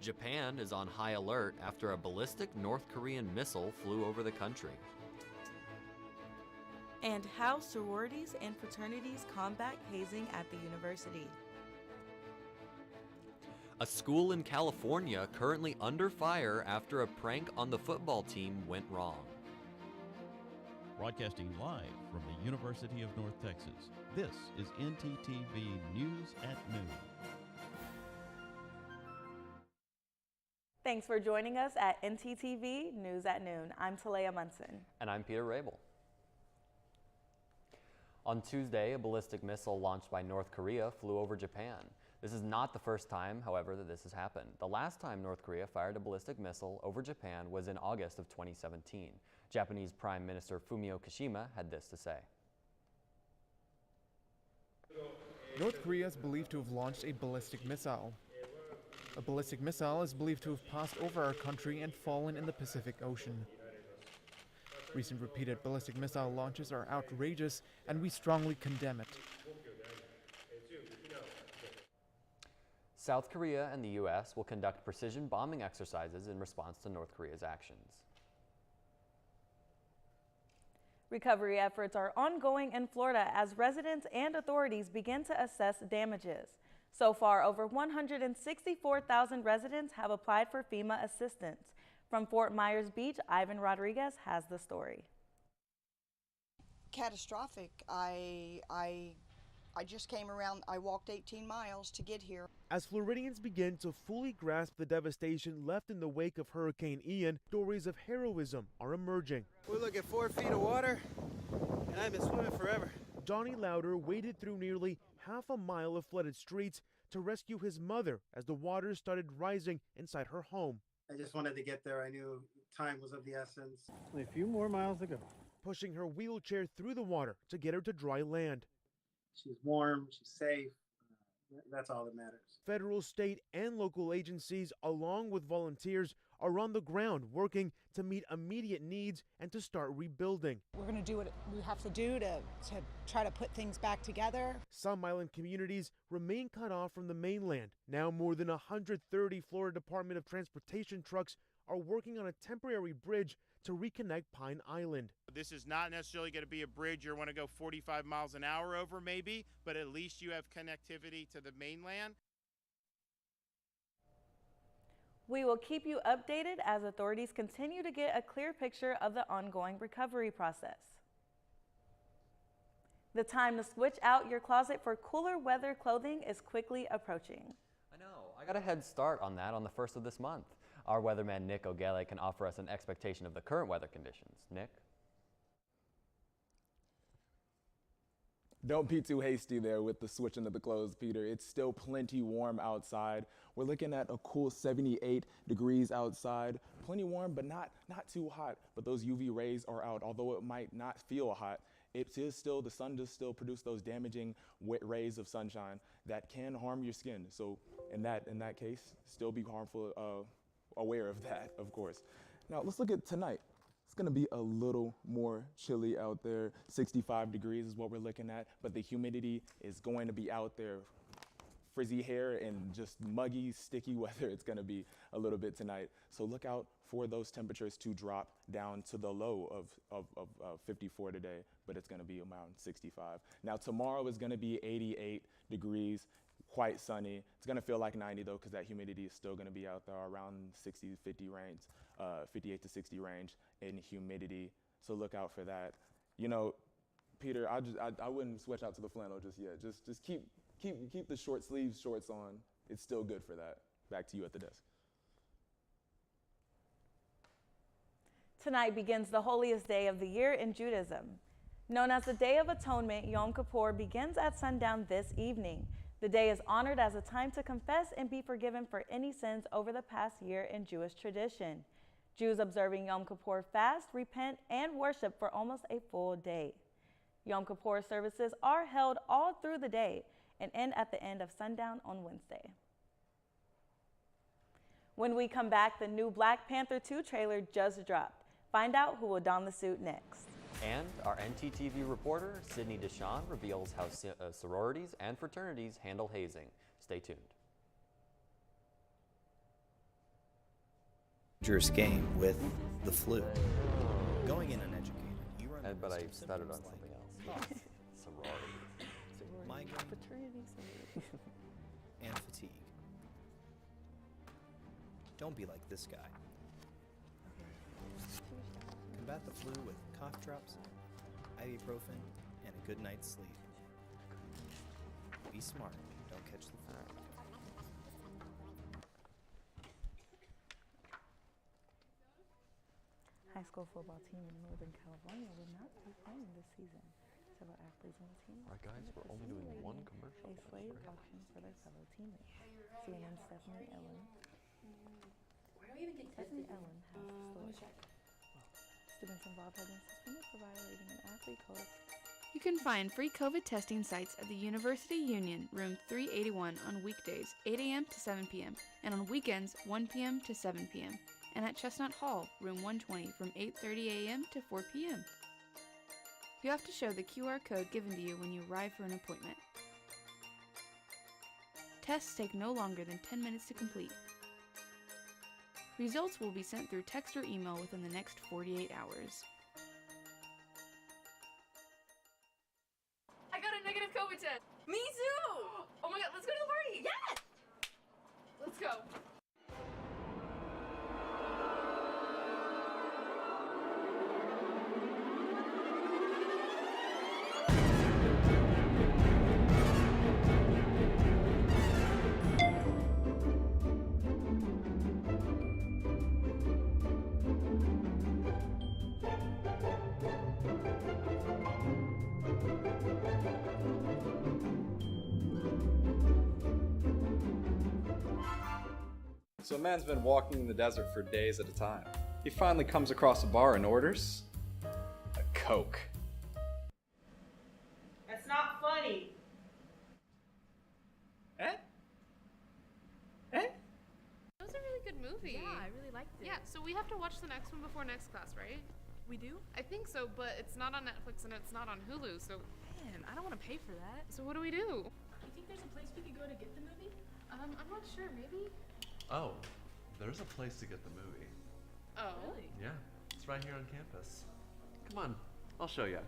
Japan is on high alert after a ballistic North Korean missile flew over the country. And how sororities and fraternities combat hazing at the university. A school in California currently under fire after a prank on the football team went wrong. Broadcasting live from the University of North Texas, this is ntTV News at Noon. Thanks for joining us at ntTV News at Noon. I'm Talea Munson. And I'm Peter Rabel. On Tuesday, a ballistic missile launched by North Korea flew over Japan. This is not the first time, however, that this has happened. The last time North Korea fired a ballistic missile over Japan was in August of 2017. Japanese Prime Minister Fumio Kishida had this to say. North Korea is believed to have launched a ballistic missile. A ballistic missile is believed to have passed over our country and fallen in the Pacific Ocean. Recent repeated ballistic missile launches are outrageous, and we strongly condemn it. South Korea and the U.S. will conduct precision bombing exercises in response to North Korea's actions. Recovery efforts are ongoing in Florida as residents and authorities begin to assess damages. So far, over 164,000 residents have applied for FEMA assistance. From Fort Myers Beach, Ivan Rodriguez has the story. Catastrophic. I just came around, I walked 18 miles to get here. As Floridians begin to fully grasp the devastation left in the wake of Hurricane Ian, stories of heroism are emerging. We look at 4 feet of water, and I've been swimming forever. Johnny Lauder waded through nearly half a mile of flooded streets to rescue his mother as the waters started rising inside her home. I just wanted to get there. I knew time was of the essence. Only a few more miles to go. Pushing her wheelchair through the water to get her to dry land. She's warm, she's safe. That's all that matters. Federal, state, and local agencies, along with volunteers, are on the ground working to meet immediate needs and to start rebuilding. We're going to do what we have to do to try to put things back together. Some island communities remain cut off from the mainland. Now more than 130 Florida Department of Transportation trucks are working on a temporary bridge to reconnect Pine Island. This is not necessarily going to be a bridge you want to go 45 miles an hour over maybe, but at least you have connectivity to the mainland. We will keep you updated as authorities continue to get a clear picture of the ongoing recovery process. The time to switch out your closet for cooler weather clothing is quickly approaching. I know, I got a head start on that on the 1st of this month. Our weatherman Nick Ogele can offer us an expectation of the current weather conditions. Nick? Don't be too hasty there with the switching of the clothes, Peter. It's still plenty warm outside. We're looking at a cool 78 degrees outside. Plenty warm, but not too hot. But those UV rays are out. Although it might not feel hot, it is still, the sun does still produce those damaging rays of sunshine that can harm your skin. So in that case, still be harmful, aware of that, of course. Now let's look at tonight. It's gonna be a little more chilly out there. 65 degrees is what we're looking at, but the humidity is going to be out there. Frizzy hair and just muggy, sticky weather it's gonna be a little bit tonight. So look out for those temperatures to drop down to the low of 54 today, but it's gonna be around 65. Now tomorrow is gonna be 88 degrees. Quite sunny. It's gonna feel like 90 though, because that humidity is still gonna be out there around 60 to 50 range, 58 to 60 range in humidity. So look out for that. You know, Peter, I wouldn't switch out to the flannel just yet. Just keep the short sleeves shorts on. It's still good for that. Back to you at the desk. Tonight begins the holiest day of the year in Judaism. Known as the Day of Atonement, Yom Kippur begins at sundown this evening. The day is honored as a time to confess and be forgiven for any sins over the past year in Jewish tradition. Jews observing Yom Kippur fast, repent, and worship for almost a full day. Yom Kippur services are held all through the day and end at the end of sundown on Wednesday. When we come back, the new Black Panther 2 trailer just dropped. Find out who will don the suit next. And our ntTV reporter, Sydney Deshawn, reveals how sororities and fraternities handle hazing. Stay tuned. dangerous game with the flu. Going in uneducated, you run the But risk I of started on symptoms something like else. cough, Sorority. migraine, Fraternity, sorority. and fatigue. Don't be like this guy. Combat the flu with cough drops, ibuprofen, and a good night's sleep. Be smart, don't catch the flu. High school football team in Northern California will not be playing this season. Several athletes on the team All right, guys, we're only doing one commercial. a slave auction for their fellow teammates. CNN's Stephanie Ellen. Where do we even get Stephanie Ellen has the story. Students involved have been suspended for violating an athlete code. You can find free COVID testing sites at the University Union, room 381 on weekdays, 8 a.m. to 7 p.m., and on weekends, 1 p.m. to 7 p.m., and at Chestnut Hall, room 120 from 8:30 a.m. to 4 p.m. You have to show the QR code given to you when you arrive for an appointment. Tests take no longer than 10 minutes to complete. Results will be sent through text or email within the next 48 hours. I got a negative COVID test. Me too. Oh my god, let's go to the party. Yes. Let's go. So a man's been walking in the desert for days at a time. He finally comes across a bar and orders a Coke. That's not funny. That was a really good movie. Yeah, I really liked it. Yeah, so we have to watch the next one before next class, right? We do? I think so, but it's not on Netflix and it's not on Hulu, so... Man, I don't want to pay for that. So what do we do? You think there's a place we could go to get the movie? I'm not sure, maybe? Oh, there's a place to get the movie. Oh? Really? Yeah, it's right here on campus. Come on, I'll show you.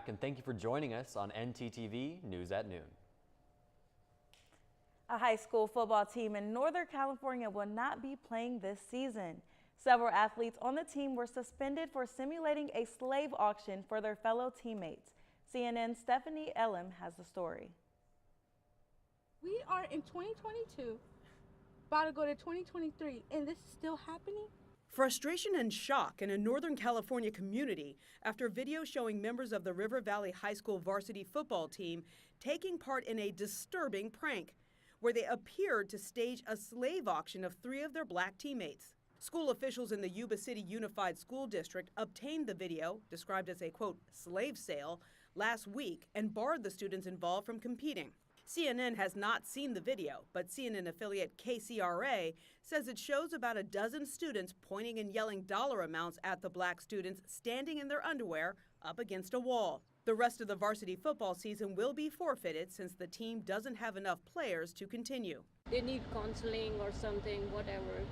And thank you for joining us on ntTV News at Noon. A high school football team in Northern California will not be playing this season. Several athletes on the team were suspended for simulating a slave auction for their fellow teammates. CNN's Stephanie Ellen has the story. We are in 2022, about to go to 2023, and this is still happening? Frustration and shock in a Northern California community after video showing members of the River Valley High School varsity football team taking part in a disturbing prank where they appeared to stage a slave auction of 3 of their black teammates. School officials in the Yuba City Unified School District obtained the video, described as a, quote, slave sale, last week and barred the students involved from competing. CNN has not seen the video, but CNN affiliate KCRA says it shows about a dozen students pointing and yelling dollar amounts at the black students standing in their underwear up against a wall. The rest of the varsity football season will be forfeited since the team doesn't have enough players to continue. They need counseling or something, whatever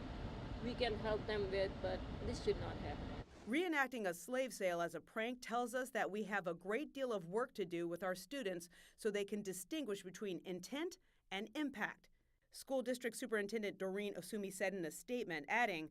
we can help them with, but this should not happen. Reenacting a slave sale as a prank tells us that we have a great deal of work to do with our students so they can distinguish between intent and impact. School District Superintendent Doreen Osumi said in a statement, adding,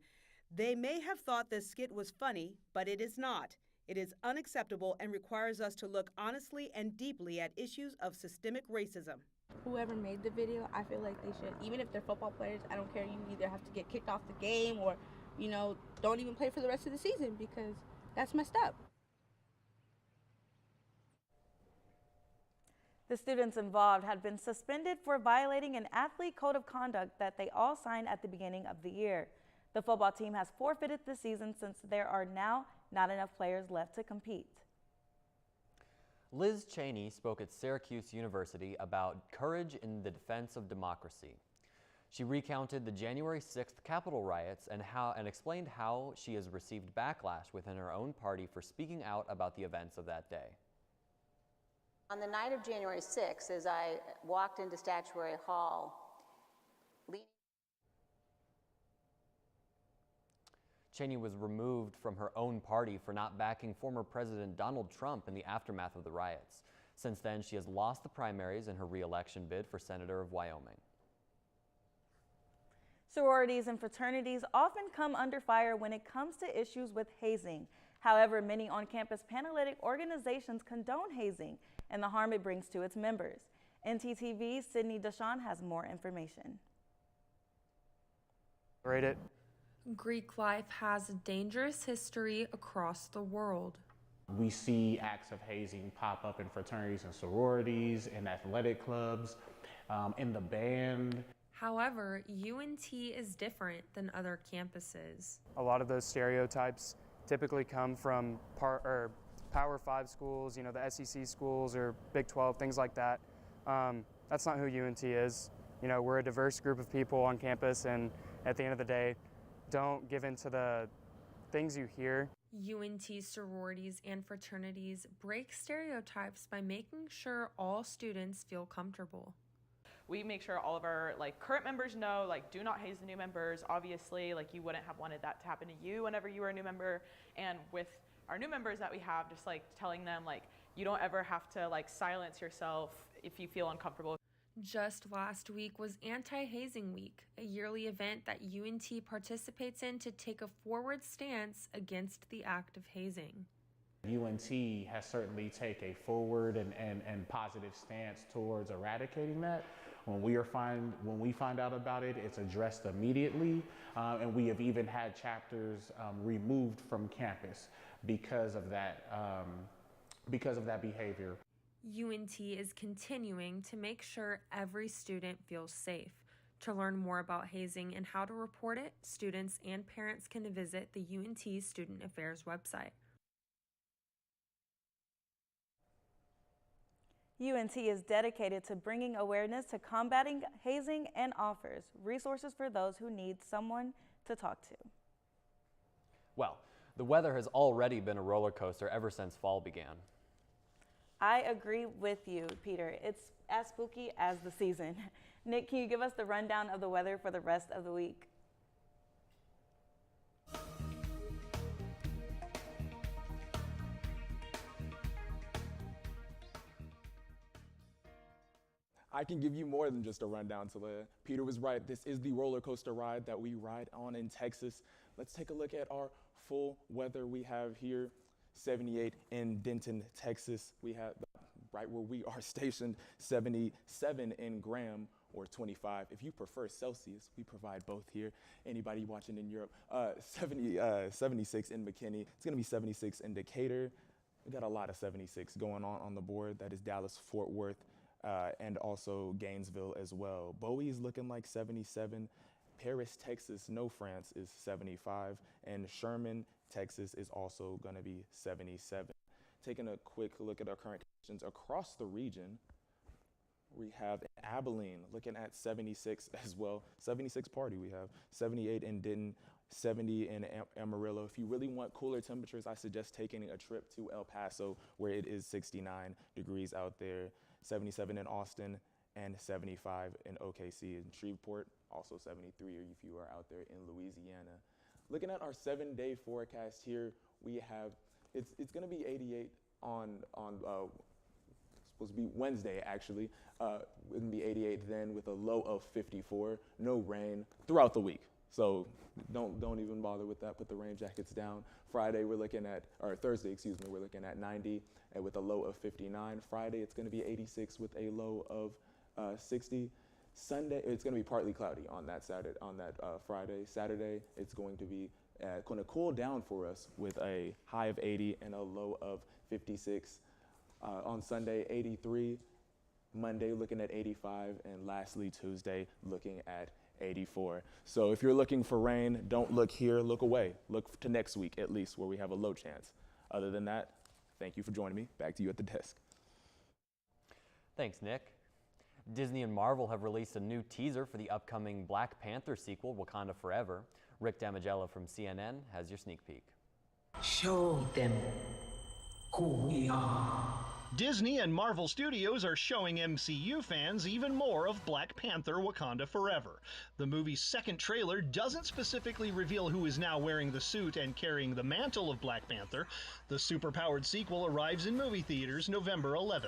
"They may have thought this skit was funny, but it is not. It is unacceptable and requires us to look honestly and deeply at issues of systemic racism." Whoever made the video, I feel like they should, even if they're football players, I don't care, you either have to get kicked off the game or, you know, don't even play for the rest of the season because that's messed up. The students involved had been suspended for violating an athlete code of conduct that they all signed at the beginning of the year. The football team has forfeited the season since there are now not enough players left to compete. Liz Cheney spoke at Syracuse University about courage in the defense of democracy. She recounted the January 6th Capitol riots and explained how she has received backlash within her own party for speaking out about the events of that day. On the night of January 6th, as I walked into Statuary Hall, Cheney was removed from her own party for not backing former President Donald Trump in the aftermath of the riots. Since then, she has lost the primaries in her re-election bid for Senator of Wyoming. Sororities and fraternities often come under fire when it comes to issues with hazing. However, many on-campus Panhellenic organizations condone hazing and the harm it brings to its members. ntTV's Sydney Deshawn has more information. Rate it. Greek life has a dangerous history across the world. We see acts of hazing pop up in fraternities and sororities, in athletic clubs, in the band. However, UNT is different than other campuses. A lot of those stereotypes typically come from Power 5 schools, the SEC schools or Big 12, things like that. That's not who UNT is. We're a diverse group of people on campus, and at the end of the day, don't give in to the things you hear. UNT sororities and fraternities break stereotypes by making sure all students feel comfortable. We make sure all of our current members know, do not haze the new members. Obviously, you wouldn't have wanted that to happen to you whenever you were a new member. And with our new members that we have, just telling them you don't ever have to silence yourself if you feel uncomfortable. Just last week was Anti-Hazing Week, a yearly event that UNT participates in to take a forward stance against the act of hazing. UNT has certainly taken a forward and positive stance towards eradicating that. When we find out about it, it's addressed immediately, and we have even had chapters removed from campus because of that behavior. UNT is continuing to make sure every student feels safe. To learn more about hazing and how to report it, students and parents can visit the UNT Student Affairs website. UNT is dedicated to bringing awareness to combating hazing and offers resources for those who need someone to talk to. Well, the weather has already been a roller coaster ever since fall began. I agree with you, Peter. It's as spooky as the season. Nick, can you give us the rundown of the weather for the rest of the week? I can give you more than just a rundown, Talia. Peter was right. This is the roller coaster ride that we ride on in Texas. Let's take a look at our full weather we have here. 78 in Denton, Texas. We have right where we are stationed, 77 in Graham, or 25. If you prefer Celsius, we provide both here. Anybody watching in Europe, 76 in McKinney. It's gonna be 76 in Decatur. We got a lot of 76 going on the board. That is Dallas, Fort Worth, and also Gainesville as well. Bowie is looking like 77. Paris, Texas, no France is 75. And Sherman, Texas is also gonna be 77. Taking a quick look at our current conditions across the region, we have Abilene looking at 76 as well. 76 party we have. 78 in Denton, 70 in Amarillo. If you really want cooler temperatures, I suggest taking a trip to El Paso where it is 69 degrees out there. 77 in Austin and 75 in OKC. In Shreveport, also 73 if you are out there in Louisiana. Looking at our 7-day forecast here, we have, it's gonna be 88 on supposed to be Wednesday actually. It's gonna be 88 then with a low of 54, no rain throughout the week. So don't even bother with that, put the rain jackets down. Friday we're looking at, or Thursday, excuse me, we're looking at 90 and with a low of 59. Friday it's gonna be 86 with a low of 60. Sunday, it's gonna be partly cloudy on that Friday. Saturday, it's going to be gonna cool down for us with a high of 80 and a low of 56. On Sunday, 83. Monday looking at 85, and lastly Tuesday looking at 84. So if you're looking for rain, don't look here, look away. Look to next week at least, where we have a low chance. Other than that, thank you for joining me. Back to you at the desk. Thanks, Nick. Disney and Marvel have released a new teaser for the upcoming Black Panther sequel, Wakanda Forever. Rick Damagello from CNN has your sneak peek. Show them who we are. Disney and Marvel Studios are showing MCU fans even more of Black Panther Wakanda Forever. The movie's second trailer doesn't specifically reveal who is now wearing the suit and carrying the mantle of Black Panther. The superpowered sequel arrives in movie theaters November 11th.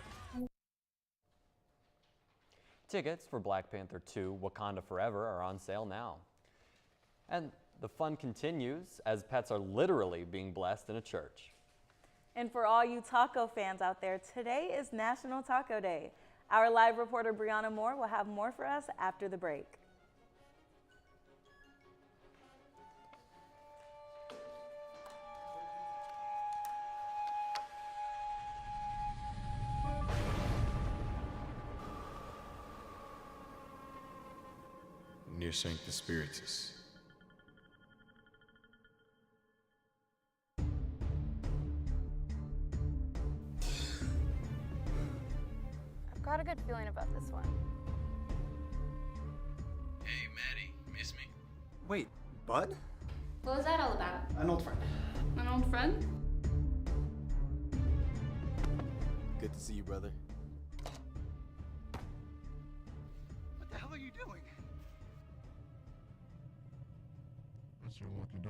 Tickets for Black Panther 2 Wakanda Forever are on sale now. And the fun continues as pets are literally being blessed in a church. And for all you taco fans out there, today is National Taco Day. Our live reporter Brianna Moore will have more for us after the break. Near Sanctus Spiritus. I've got a good feeling about this one. Hey, Maddie, miss me? Wait, Bud? What was that all about? An old friend. An old friend? Good to see you, brother. What the hell are you doing? That's your lucky day.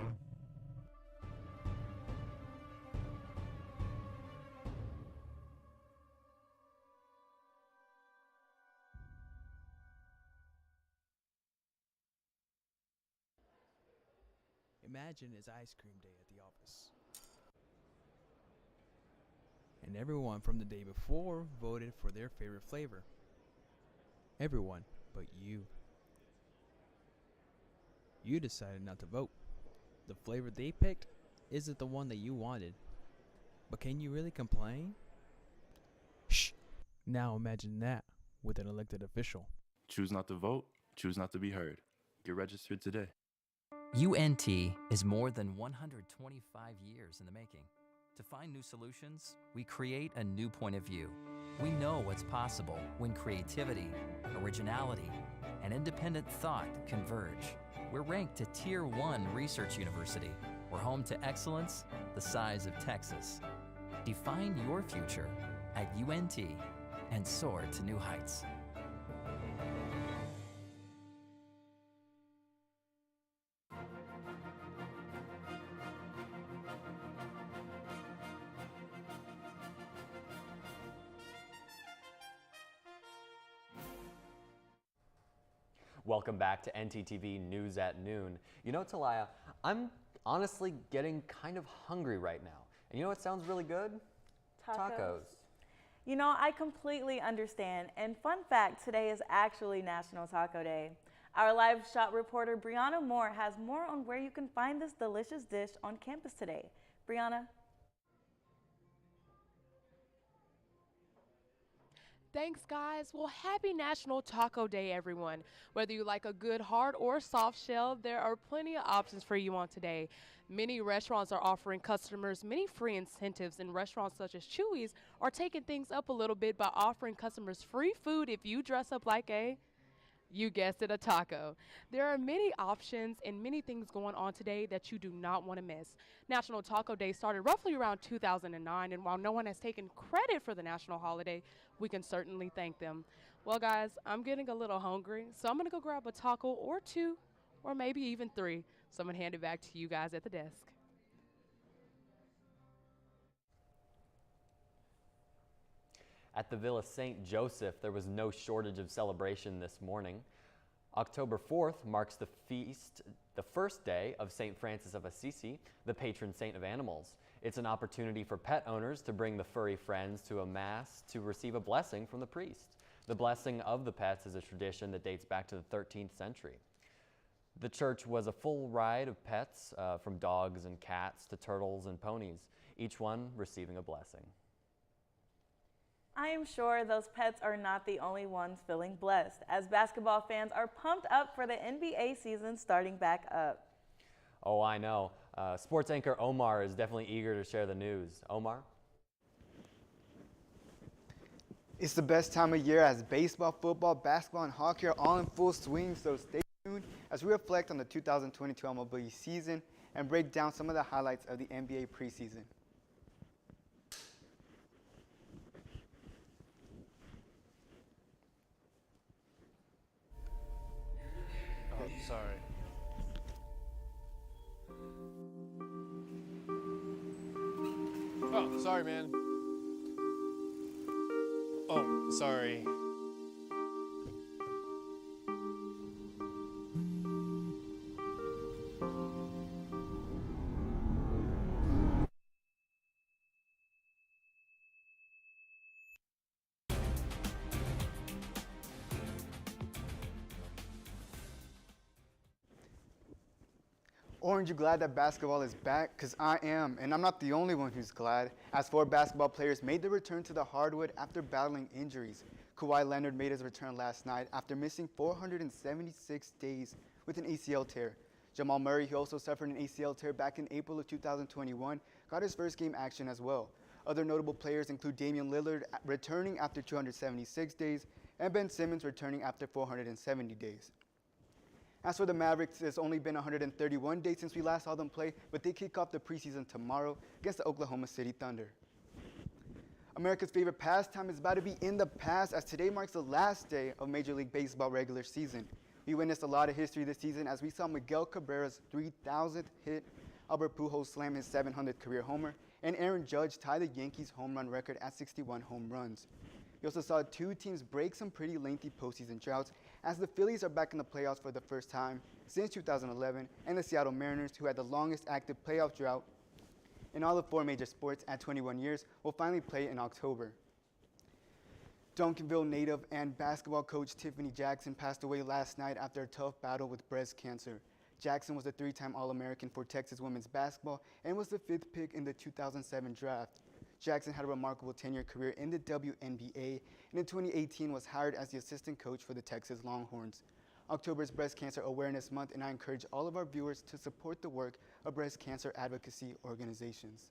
Imagine it's ice cream day at the office. And everyone from the day before voted for their favorite flavor. Everyone but you. You decided not to vote. The flavor they picked isn't the one that you wanted. But can you really complain? Shh! Now imagine that with an elected official. Choose not to vote, choose not to be heard. Get registered today. UNT is more than 125 years in the making. To find new solutions, we create a new point of view. We know what's possible when creativity, originality, and independent thought converge. We're ranked a Tier 1 research university. We're home to excellence the size of Texas. Define your future at UNT and soar to new heights. Welcome back to ntTV News at Noon. You know, Talia, I'm honestly getting kind of hungry right now. And you know what sounds really good? Tacos. You know, I completely understand. And fun fact, today is actually National Taco Day. Our live shot reporter Brianna Moore has more on where you can find this delicious dish on campus today. Brianna? Thanks, guys. Well, happy National Taco Day, everyone. Whether you like a good hard or soft shell, there are plenty of options for you on today. Many restaurants are offering customers many free incentives, and restaurants such as Chewy's are taking things up a little bit by offering customers free food if you dress up like you guessed it, a taco. There are many options and many things going on today that you do not want to miss. National Taco Day started roughly around 2009, and while no one has taken credit for the national holiday, we can certainly thank them. Well, guys, I'm getting a little hungry, so I'm going to go grab a taco or two, or maybe even three. So I'm going to hand it back to you guys at the desk. At the Villa St. Joseph, there was no shortage of celebration this morning. October 4th marks the feast, the first day of St. Francis of Assisi, the patron saint of animals. It's an opportunity for pet owners to bring the furry friends to a mass to receive a blessing from the priest. The blessing of the pets is a tradition that dates back to the 13th century. The church was a full ride of pets, from dogs and cats to turtles and ponies, each one receiving a blessing. I am sure those pets are not the only ones feeling blessed, as basketball fans are pumped up for the NBA season starting back up. Oh, I know. Sports anchor Omar is definitely eager to share the news. Omar? It's the best time of year as baseball, football, basketball, and hockey are all in full swing, so stay tuned as we reflect on the 2022 MLB season and break down some of the highlights of the NBA preseason. Oh, sorry. Oh, sorry, man. Oh, sorry. Orange, you glad that basketball is back? Because I am, and I'm not the only one who's glad, as 4 basketball players made their return to the hardwood after battling injuries. Kawhi Leonard made his return last night after missing 476 days with an ACL tear. Jamal Murray, who also suffered an ACL tear back in April of 2021, got his first game action as well. Other notable players include Damian Lillard returning after 276 days and Ben Simmons returning after 470 days. As for the Mavericks, it's only been 131 days since we last saw them play, but they kick off the preseason tomorrow against the Oklahoma City Thunder. America's favorite pastime is about to be in the past, as today marks the last day of Major League Baseball regular season. We witnessed a lot of history this season as we saw Miguel Cabrera's 3,000th hit, Albert Pujols slam his 700th career homer, and Aaron Judge tie the Yankees' home run record at 61 home runs. We also saw 2 teams break some pretty lengthy postseason droughts, as the Phillies are back in the playoffs for the first time since 2011, and the Seattle Mariners, who had the longest active playoff drought in all of 4 major sports at 21 years, will finally play in October. Duncanville native and basketball coach Tiffany Jackson passed away last night after a tough battle with breast cancer. Jackson was a 3-time All-American for Texas women's basketball and was the 5th pick in the 2007 draft. Jackson had a remarkable 10-year career in the WNBA, and in 2018 was hired as the assistant coach for the Texas Longhorns. October is Breast Cancer Awareness Month, and I encourage all of our viewers to support the work of breast cancer advocacy organizations.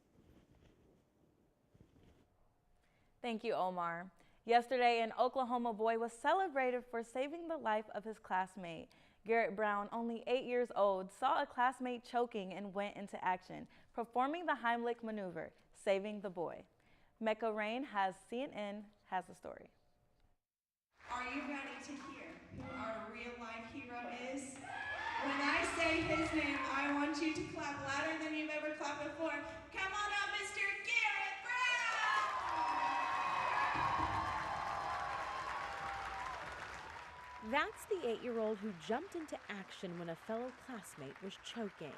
Thank you, Omar. Yesterday, an Oklahoma boy was celebrated for saving the life of his classmate. Garrett Brown, only 8 years old, saw a classmate choking and went into action, performing the Heimlich maneuver, saving the boy. Mecca Rain CNN has the story. Are you ready to hear who our real-life hero is? When I say his name, I want you to clap louder than you've ever clapped before. Come on up, Mr. Garrett Brown! That's the 8-year-old who jumped into action when a fellow classmate was choking.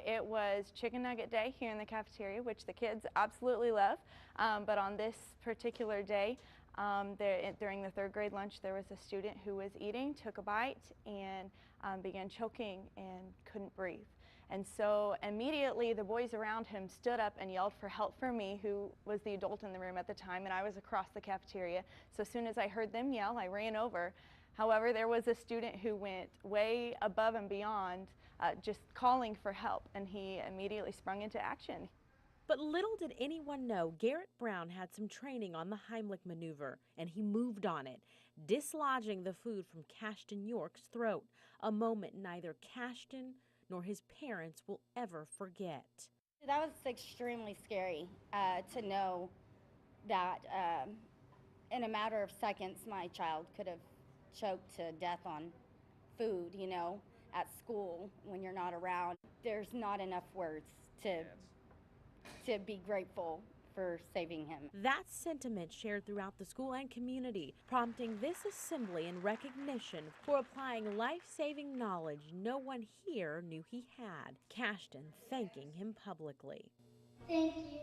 It was chicken nugget day here in the cafeteria, which the kids absolutely love. But on this particular day, during the 3rd grade lunch, there was a student who was eating, took a bite, and began choking and couldn't breathe. And so immediately the boys around him stood up and yelled for help for me, who was the adult in the room at the time, and I was across the cafeteria. So as soon as I heard them yell, I ran over. However, there was a student who went way above and beyond just calling for help, and he immediately sprung into action. But little did anyone know Garrett Brown had some training on the Heimlich maneuver, and he moved on it, dislodging the food from Cashton York's throat, a moment neither Cashton nor his parents will ever forget. That was extremely scary to know that in a matter of seconds my child could have choked to death on food, you know, at school when you're not around. There's not enough words to be grateful for saving him. That sentiment shared throughout the school and community, prompting this assembly in recognition for applying life-saving knowledge no one here knew he had. Cashton thanking him publicly. Thank you.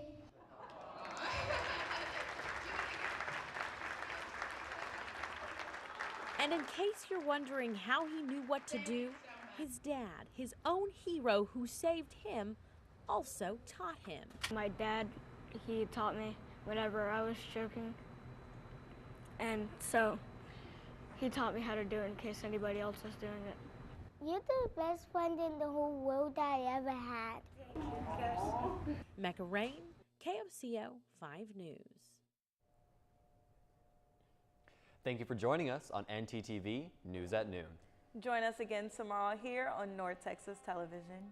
And in case you're wondering how he knew what to do, his dad, his own hero who saved him, also taught him. My dad, he taught me whenever I was choking, and so he taught me how to do it in case anybody else is doing it. You're the best friend in the whole world I ever had. Mecca Rain, KOCO 5 News. Thank you for joining us on ntTV News at Noon. Join us again tomorrow here on North Texas Television.